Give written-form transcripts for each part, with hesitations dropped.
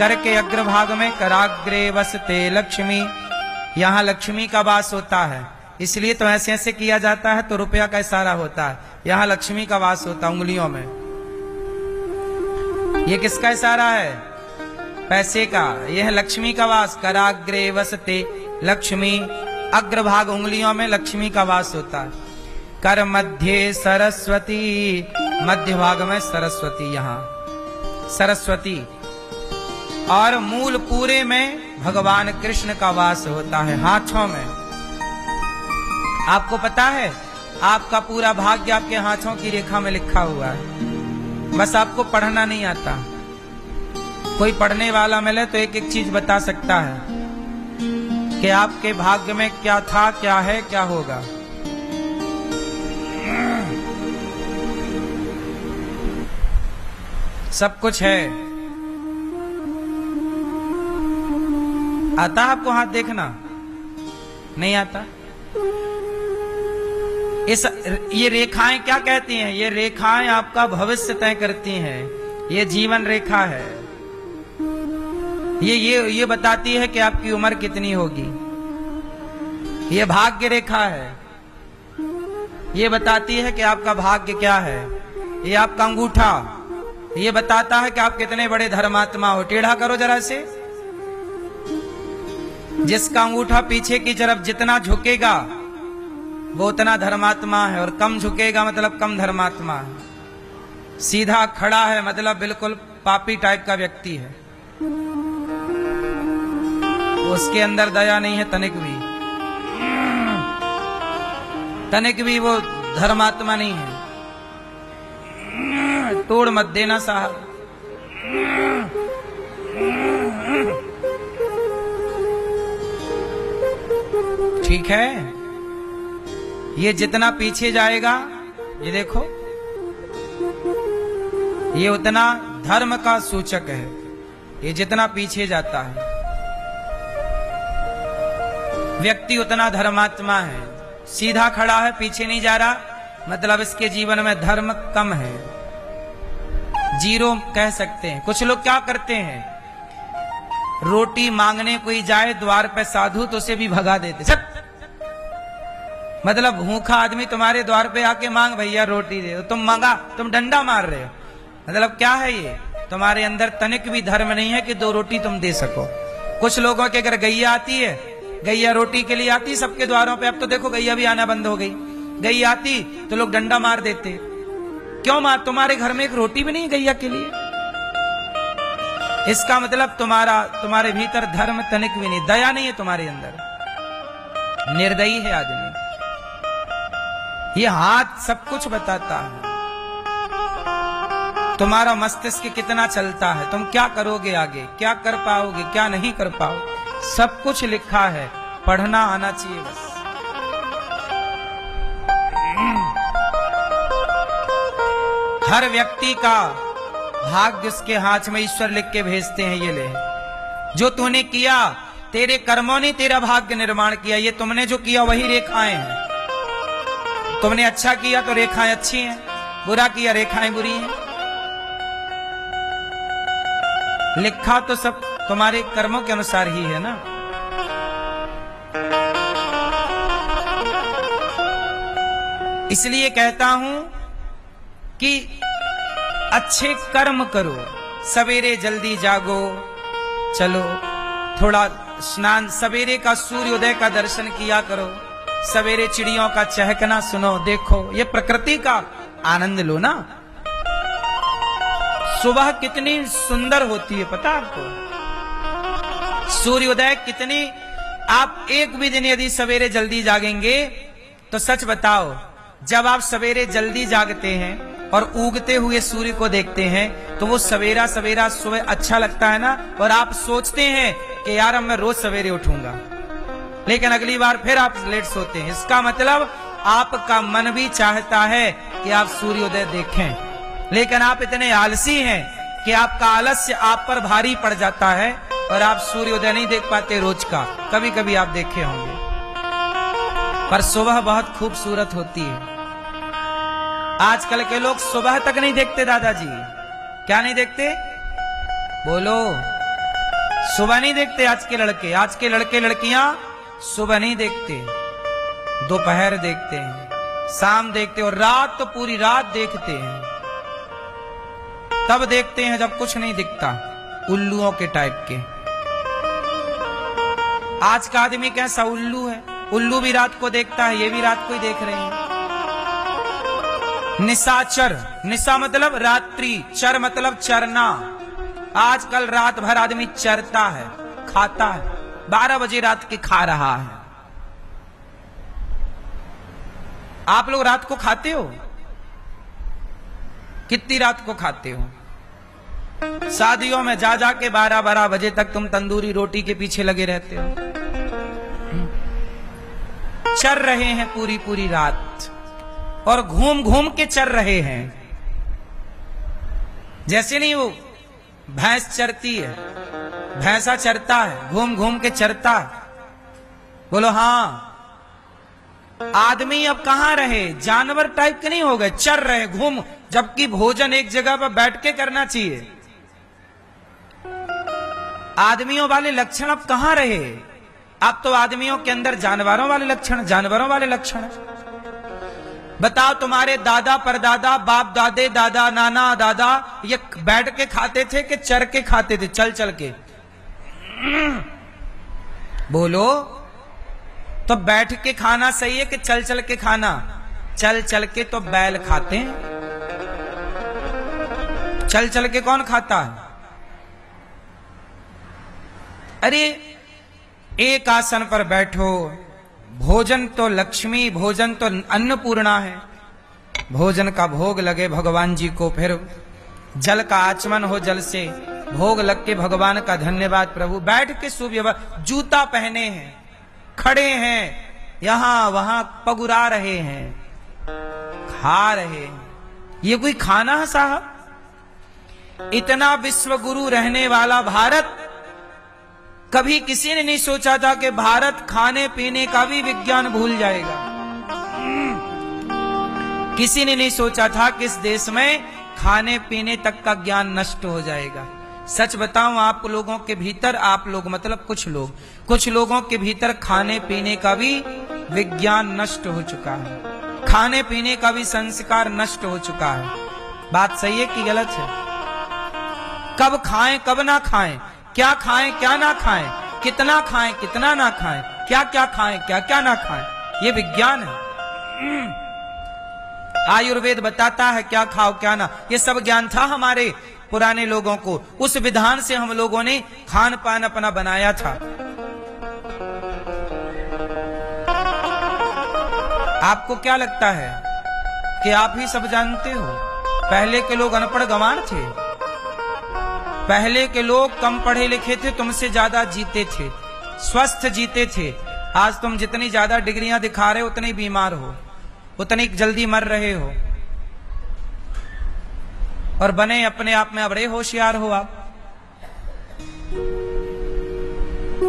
कर के अग्रभाग में कराग्रे वसते लक्ष्मी, यहाँ लक्ष्मी का वास होता है, इसलिए तो ऐसे ऐसे किया जाता है तो रुपया का इशारा होता है। यहाँ लक्ष्मी का वास होता है उंगलियों में। ये किसका इशारा है? पैसे का। यह है लक्ष्मी का वास। कराग्रे वसते लक्ष्मी, अग्रभाग उंगलियों में लक्ष्मी का वास होता है। कर मध्य सरस्वती, मध्य भाग में सरस्वती, यहाँ सरस्वती। और मूल पूरे में भगवान कृष्ण का वास होता है, हाथों में। आपको पता है आपका पूरा भाग्य आपके हाथों की रेखा में लिखा हुआ है, बस आपको पढ़ना नहीं आता। कोई पढ़ने वाला मिले तो एक एक चीज बता सकता है कि आपके भाग्य में क्या था, क्या है, क्या होगा। सब कुछ है। आता आपको हाथ देखना? नहीं आता। ये रेखाएं क्या कहती हैं? ये रेखाएं आपका भविष्य तय करती हैं। ये जीवन रेखा है। ये बताती है कि आपकी उम्र कितनी होगी। ये भाग्य रेखा है। ये बताती है कि आपका भाग्य क्या है। ये आपका अंगूठा ये बताता है कि आप कितने बड़े धर्मात्मा हो। टेढ़ा करो जरा से। जिसका अंगूठा पीछे की तरफ जितना झुकेगा वो उतना धर्मात्मा है, और कम झुकेगा मतलब कम धर्मात्मा है। सीधा खड़ा है मतलब बिल्कुल पापी टाइप का व्यक्ति है, उसके अंदर दया नहीं है तनिक भी वो धर्मात्मा नहीं है। तोड़ मत देना साहब। ठीक है। ये जितना पीछे जाएगा, ये देखो, ये उतना धर्म का सूचक है। ये जितना पीछे जाता है व्यक्ति उतना धर्मात्मा है। सीधा खड़ा है, पीछे नहीं जा रहा, मतलब इसके जीवन में धर्म कम है, जीरो कह सकते हैं। कुछ लोग क्या करते हैं, रोटी मांगने कोई जाए द्वार पे साधु तो उसे भी भगा देते। सब मतलब भूखा आदमी तुम्हारे द्वार पे आके मांग भैया रोटी दे, तुम मांगा, तुम डंडा मार रहे हो। मतलब क्या है ये? तुम्हारे अंदर तनिक भी धर्म नहीं है कि दो रोटी तुम दे सको। कुछ लोगों के अगर गैया आती है, गैया रोटी के लिए आती सबके द्वारों पे, अब तो देखो गैया भी आना बंद हो गई। गैया आती तो लोग डंडा मार देते। क्यों मार? तुम्हारे घर में एक रोटी भी नहीं गैया के लिए। इसका मतलब तुम्हारे भीतर धर्म तनिक भी नहीं, दया नहीं है तुम्हारे अंदर, निर्दयी है आदमी। ये हाथ सब कुछ बताता है, तुम्हारा मस्तिष्क कितना चलता है, तुम क्या करोगे आगे, क्या कर पाओगे, क्या नहीं कर पाओगे, सब कुछ लिखा है। पढ़ना आना चाहिए बस। हर व्यक्ति का भाग्य उसके हाथ में ईश्वर लिख के भेजते हैं। ये ले, जो तूने किया, तेरे कर्मों ने तेरा भाग्य निर्माण किया। ये तुमने जो किया वही रेखाएं हैं। तुमने अच्छा किया तो रेखाएं अच्छी हैं, बुरा किया रेखाएं बुरी हैं। लिखा तो सब तुम्हारे कर्मों के अनुसार ही है ना। इसलिए कहता हूं कि अच्छे कर्म करो, सवेरे जल्दी जागो, चलो थोड़ा स्नान, सवेरे का सूर्योदय का दर्शन किया करो, सवेरे चिड़ियों का चहकना सुनो, देखो, ये प्रकृति का आनंद लो ना। सुबह कितनी सुंदर होती है पता आपको? सूर्योदय कितनी, आप एक भी दिन यदि सवेरे जल्दी जागेंगे तो सच बताओ, जब आप सवेरे जल्दी जागते हैं और उगते हुए सूर्य को देखते हैं तो वो सवेरा सवेरा सुबह अच्छा लगता है ना। और आप सोचते हैं कि यार अब मैं रोज सवेरे उठूंगा, लेकिन अगली बार फिर आप लेट सोते हैं। इसका मतलब आपका मन भी चाहता है कि आप सूर्योदय देखें, लेकिन आप इतने आलसी हैं कि आपका आलस्य आप पर भारी पड़ जाता है और आप सूर्योदय नहीं देख पाते रोज का। कभी कभी आप देखे होंगे, पर सुबह बहुत खूबसूरत होती है। आजकल के लोग सुबह तक नहीं देखते दादाजी। क्या नहीं देखते? बोलो। सुबह नहीं देखते आज के लड़के, आज के लड़के लड़कियां सुबह नहीं देखते, दोपहर देखते हैं, शाम देखते हैं, और रात तो पूरी रात देखते हैं। तब देखते हैं जब कुछ नहीं दिखता, उल्लुओं के टाइप के। आज का आदमी कैसा उल्लू है, उल्लू भी रात को देखता है, ये भी रात को ही देख रहे हैं। निशाचर, निशा मतलब रात्रि, चर मतलब चरना। आजकल रात भर आदमी चरता है, खाता है, 12 बजे रात के खा रहा है। आप लोग रात को खाते हो? कितनी रात को खाते हो? शादियों में जा जा के 12-12 बजे तक तुम तंदूरी रोटी के पीछे लगे रहते हो। चर रहे हैं पूरी पूरी रात, और घूम घूम के चर रहे हैं। जैसे नहीं वो भैंस चरती है, भैंसा चरता है, घूम घूम के चरता है। बोलो हाँ। आदमी अब कहां रहे, जानवर टाइप के नहीं हो गए, चर रहे, घूम, जबकि भोजन एक जगह पर बैठ के करना चाहिए। आदमियों वाले लक्षण अब कहां रहे? अब तो आदमियों के अंदर जानवरों वाले लक्षण, जानवरों वाले लक्षण। बताओ, तुम्हारे दादा परदादा, बाप दादे, दादा नाना दादा, ये बैठ के खाते थे कि चर के खाते थे, चल चल के? बोलो। तो बैठ के खाना सही है कि चल चल के खाना? चल चल के तो बैल खाते हैं, चल चल के कौन खाता है? अरे एक आसन पर बैठो, भोजन तो लक्ष्मी, भोजन तो अन्नपूर्णा है। भोजन का भोग लगे भगवान जी को, फिर जल का आचमन हो, जल से भोग लग के भगवान का धन्यवाद प्रभु। बैठ के सुव्यवस्थित, जूता पहने हैं, खड़े हैं, यहां वहां पगुरा रहे हैं, खा रहे हैं। ये कोई खाना है साहब? इतना विश्व गुरु रहने वाला भारत, कभी किसी ने नहीं सोचा था कि भारत खाने पीने का भी विज्ञान भूल जाएगा। किसी ने नहीं सोचा था कि इस देश में खाने पीने तक का ज्ञान नष्ट हो जाएगा। सच बताऊं, आप लोगों के भीतर, आप लोग मतलब कुछ लोगों के भीतर खाने पीने का भी विज्ञान नष्ट हो चुका है, खाने पीने का भी संस्कार नष्ट हो चुका है। बात सही है कि गलत है? कब खाएं कब ना खाएं, क्या खाएं क्या ना खाएं, कितना खाएं कितना ना खाएं, क्या क्या खाएं क्या क्या ना खाएं, ये विज्ञान है। आयुर्वेद बताता है क्या खाओ क्या ना, ये सब ज्ञान था हमारे पुराने लोगों को। उस विधान से हम लोगों ने खान पान अपना बनाया था। आपको क्या लगता है कि आप ही सब जानते हो? पहले के लोग अनपढ़ गंवार थे, पहले के लोग कम पढ़े लिखे थे, तुमसे ज्यादा जीते थे, स्वस्थ जीते थे। आज तुम जितनी ज्यादा डिग्रियां दिखा रहे हो, उतनी बीमार हो, उतनी जल्दी मर रहे हो, और बने अपने आप में बड़े होशियार हो आप।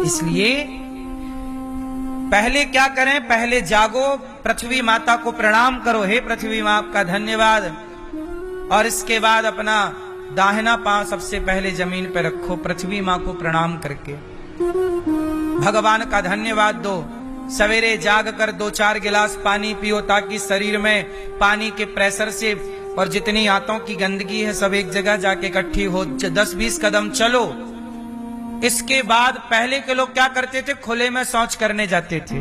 इसलिए पहले क्या करें? पहले जागो, पृथ्वी माता को प्रणाम करो, हे पृथ्वी मां आपका धन्यवाद। और इसके बाद अपना दाहिना पांव सबसे पहले जमीन पर रखो, पृथ्वी मां को प्रणाम करके भगवान का धन्यवाद दो। सवेरे जाग कर 2-4 गिलास पानी पियो, ताकि शरीर में पानी के प्रेशर से और जितनी आंतों की गंदगी है सब एक जगह जाके इकट्ठी हो। 10-20 कदम चलो। इसके बाद पहले के लोग क्या करते थे? खुले में शौच करने जाते थे,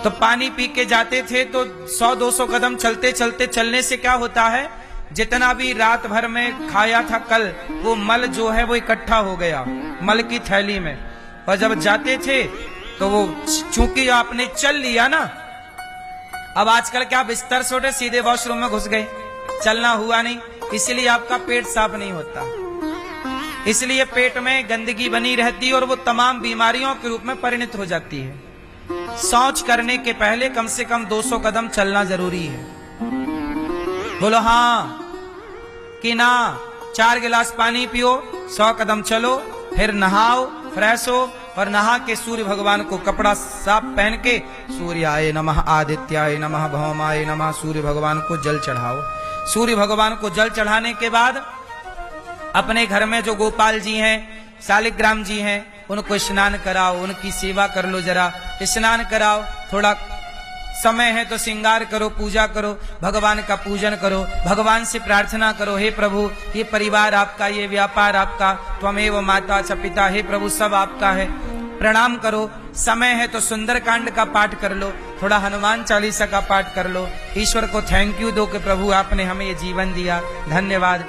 तो पानी पी के जाते थे, तो 100-200 कदम चलते चलते, चलने से क्या होता है, जितना भी रात भर में खाया था कल, वो मल जो है वो इकट्ठा हो गया मल की थैली में। और जब जाते थे तो वो, चूंकि आपने चल लिया ना, अब आजकल क्या बिस्तर छोटे, सीधे वॉशरूम में घुस गए, चलना हुआ नहीं, इसलिए आपका पेट साफ नहीं होता, इसलिए पेट में गंदगी बनी रहती है और वो तमाम बीमारियों के रूप में परिणत हो जाती है। शौच करने के पहले कम से कम 200 कदम चलना जरूरी है। बोलो हाँ कि ना? 4 गिलास पानी पियो, 100 कदम चलो, फिर नहाओ, फ्रेश हो, और नहा के सूर्य भगवान को कपड़ा साफ पहन के सूर्याय नमः, आदित्याय नमः, भौमाय नमः, सूर्य भगवान को जल चढ़ाओ। सूर्य भगवान को जल चढ़ाने के बाद अपने घर में जो गोपाल जी हैं शालिग्राम जी हैं, उनको स्नान कराओ, उनकी सेवा कर लो, जरा स्नान कराओ, थोड़ा समय है तो श्रृंगार करो, पूजा करो, भगवान का पूजन करो, भगवान से प्रार्थना करो, हे प्रभु ये परिवार आपका, ये व्यापार आपका, त्वमेव माता च पिता, हे प्रभु सब आपका है, प्रणाम करो। समय है तो सुंदरकांड का पाठ कर लो, थोड़ा हनुमान चालीसा का पाठ कर लो, ईश्वर को थैंक यू दो कि प्रभु आपने हमें ये जीवन दिया, धन्यवाद।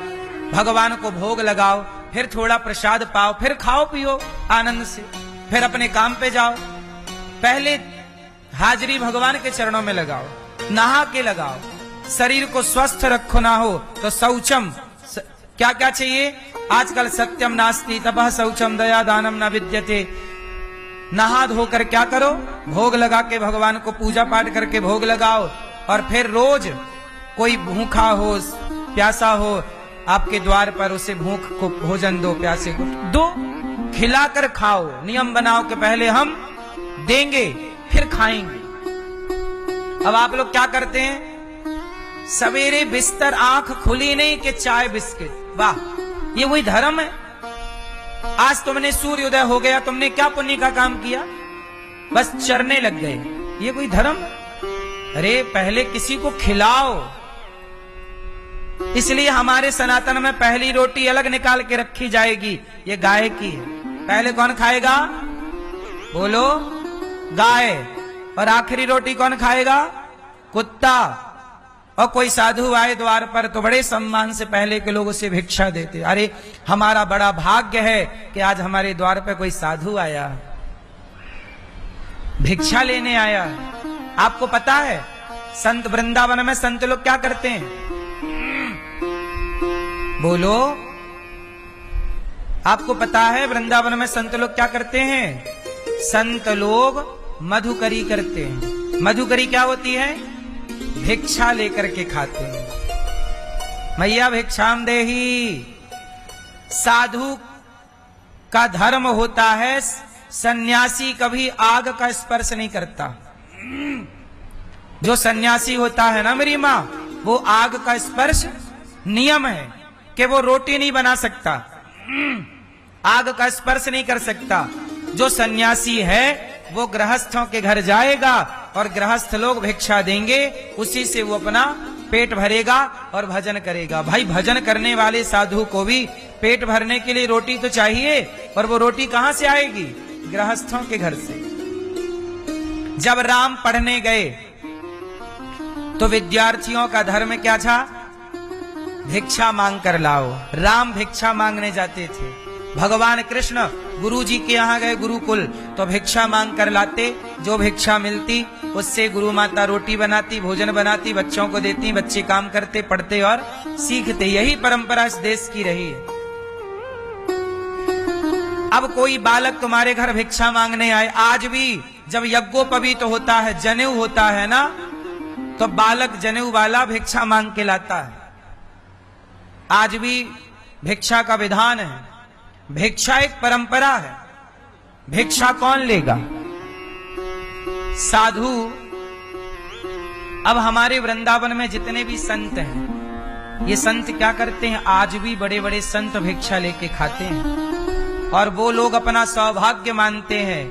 भगवान को भोग लगाओ, फिर थोड़ा प्रसाद पाओ, फिर खाओ पियो आनंद से, फिर अपने काम पे जाओ। पहले हाजिरी भगवान के चरणों में लगाओ, नहा के लगाओ, शरीर को स्वस्थ रखो, ना हो तो शौचम, क्या क्या चाहिए आजकल, सत्यम नास्ति तपः शौचम दया दानम न विद्यते। नहा धोकर क्या करो, भोग लगा के भगवान को पूजा पाठ करके भोग लगाओ, और फिर रोज कोई भूखा हो प्यासा हो आपके द्वार पर, उसे भूख को भोजन दो, प्यासे को दो, खिलाकर खाओ। नियम बनाओ कि पहले हम देंगे फिर खाएंगे। अब आप लोग क्या करते हैं, सवेरे बिस्तर आंख खुली नहीं कि चाय बिस्किट, वाह ये वही धर्म है। आज तुमने सूर्योदय हो गया, तुमने क्या पुण्य का काम किया, बस चरने लग गए, ये कोई धर्म? अरे पहले किसी को खिलाओ। इसलिए हमारे सनातन में पहली रोटी अलग निकाल के रखी जाएगी, ये गाय की है। पहले कौन खाएगा, बोलो, गाय। और आखिरी रोटी कौन खाएगा, कुत्ता। और कोई साधु आए द्वार पर तो बड़े सम्मान से पहले के लोग उसे भिक्षा देते, अरे हमारा बड़ा भाग्य है कि आज हमारे द्वार पर कोई साधु आया, भिक्षा लेने आया। आपको पता है संत वृंदावन में संत लोग क्या करते हैं, बोलो, आपको पता है वृंदावन में संत लोग क्या करते हैं, संत लोग मधुकरी करते हैं। मधुकरी क्या होती है, भिक्षा लेकर के खाते हैं। मैया भिक्षाम देही। साधु का धर्म होता है सन्यासी कभी आग का स्पर्श नहीं करता। जो सन्यासी होता है ना मेरी माँ, वो आग का स्पर्श, नियम है कि वो रोटी नहीं बना सकता, आग का स्पर्श नहीं कर सकता। जो सन्यासी है वो गृहस्थों के घर जाएगा और गृहस्थ लोग भिक्षा देंगे, उसी से वो अपना पेट भरेगा और भजन करेगा। भाई भजन करने वाले साधु को भी पेट भरने के लिए रोटी तो चाहिए, और वो रोटी कहां से आएगी, गृहस्थों के घर से। जब राम पढ़ने गए तो विद्यार्थियों का धर्म क्या था, भिक्षा मांग कर लाओ। राम भिक्षा मांगने जाते थे। भगवान कृष्ण गुरु जी के यहाँ गए गुरुकुल, तो भिक्षा मांग कर लाते, जो भिक्षा मिलती उससे गुरु माता रोटी बनाती, भोजन बनाती, बच्चों को देती, बच्चे काम करते, पढ़ते और सीखते। यही परंपरा इस देश की रही है। अब कोई बालक तुम्हारे घर भिक्षा मांगने आए, आज भी जब यज्ञोपवीत होता है, जनेऊ होता है ना, तो बालक जनेऊ वाला भिक्षा मांग के लाता है। आज भी भिक्षा का विधान है, भिक्षा एक परंपरा है। भिक्षा कौन लेगा, साधु। अब हमारे वृंदावन में जितने भी संत हैं, ये संत क्या करते हैं, आज भी बड़े बड़े संत भिक्षा लेके खाते हैं, और वो लोग अपना सौभाग्य मानते हैं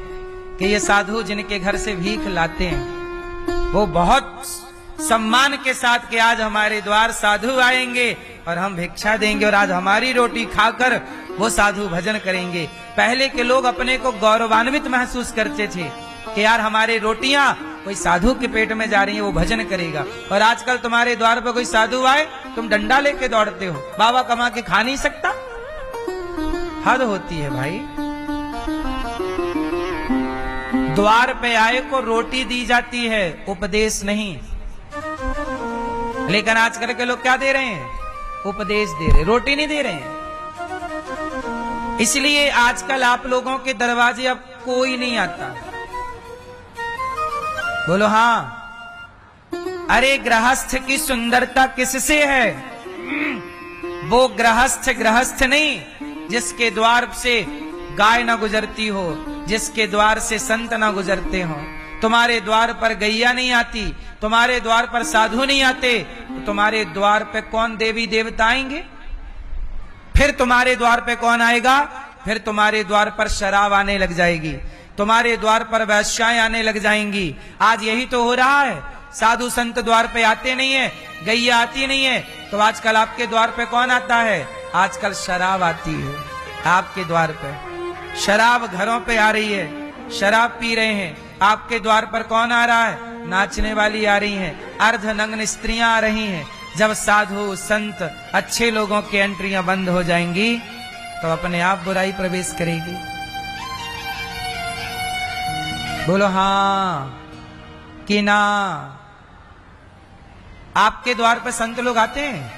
कि ये साधु जिनके घर से भीख लाते हैं, वो बहुत सम्मान के साथ कि आज हमारे द्वार साधु आएंगे और हम भिक्षा देंगे, और आज हमारी रोटी खाकर वो साधु भजन करेंगे। पहले के लोग अपने को गौरवान्वित महसूस करते थे कि यार हमारे रोटियां कोई साधु के पेट में जा रही है, वो भजन करेगा। और आजकल तुम्हारे द्वार पर कोई साधु आए, तुम डंडा लेके दौड़ते हो, बाबा कमा के खा नहीं सकता। हद होती है भाई। द्वार पे आए को रोटी दी जाती है, उपदेश नहीं। लेकिन आजकल के लोग क्या दे रहे हैं, उपदेश दे रहे, रोटी नहीं दे रहे हैं। इसलिए आजकल आप लोगों के दरवाजे अब कोई नहीं आता। बोलो हाँ। अरे गृहस्थ की सुंदरता किससे है, वो गृहस्थ नहीं जिसके द्वार से गाय ना गुजरती हो, जिसके द्वार से संत ना गुजरते हो। तुम्हारे द्वार पर गैया नहीं आती, तुम्हारे द्वार पर साधु नहीं आते, तो तुम्हारे द्वार पे कौन देवी देवता आएंगे? फिर तुम्हारे द्वार पे कौन आएगा, फिर तुम्हारे द्वार पर शराब आने लग जाएगी, तुम्हारे द्वार पर वैश्याएं आने लग जाएंगी। आज यही तो हो रहा है, साधु संत द्वार पे आते नहीं है, गैया आती नहीं है, तो आजकल आपके द्वार पे कौन आता है? आजकल शराब आती है आपके द्वार पे, शराब घरों पे आ रही है, शराब पी रहे हैं। आपके द्वार पर कौन आ रहा है? नाचने वाली आ रही हैं, अर्धनग्न स्त्रियां आ रही हैं। जब साधु संत अच्छे लोगों की एंट्रियां बंद हो जाएंगी तो अपने आप बुराई प्रवेश करेगी। बोलो हाँ कि ना? आपके द्वार पर संत लोग आते हैं?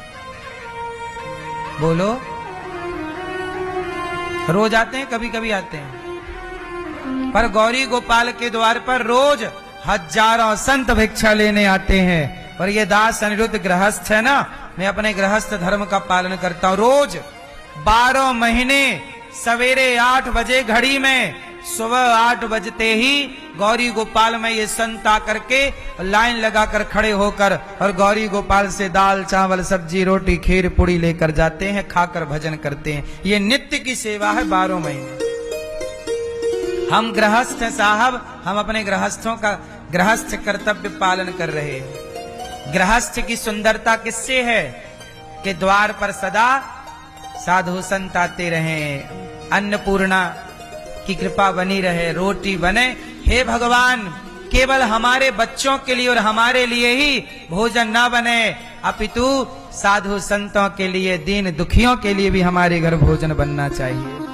बोलो, रोज आते हैं? कभी कभी आते हैं, पर गौरी गोपाल के द्वार पर रोज हजारों संत भिक्षा लेने आते हैं। और ये दास अनिरुद्ध गृहस्थ है ना, मैं अपने गृहस्थ धर्म का पालन करता हूं। रोज 12 महीने सवेरे 8 बजे घड़ी में, सुबह 8 बजते ही गौरी गोपाल में ये संत आकर के लाइन लगाकर खड़े होकर और गौरी गोपाल से दाल चावल सब्जी रोटी खीर पूड़ी लेकर जाते हैं, खाकर भजन करते हैं। ये नित्य की सेवा है 12 महीने। हम गृहस्थ हैं साहब, हम अपने गृहस्थों का गृहस्थ कर्तव्य पालन कर रहे हैं। गृहस्थ की सुंदरता किससे है कि द्वार पर सदा साधु संत आते रहें, अन्नपूर्णा की कृपा बनी रहे, रोटी बने। हे भगवान, केवल हमारे बच्चों के लिए और हमारे लिए ही भोजन ना बने, अपितु साधु संतों के लिए, दीन दुखियों के लिए भी हमारे घर भोजन बनना चाहिए।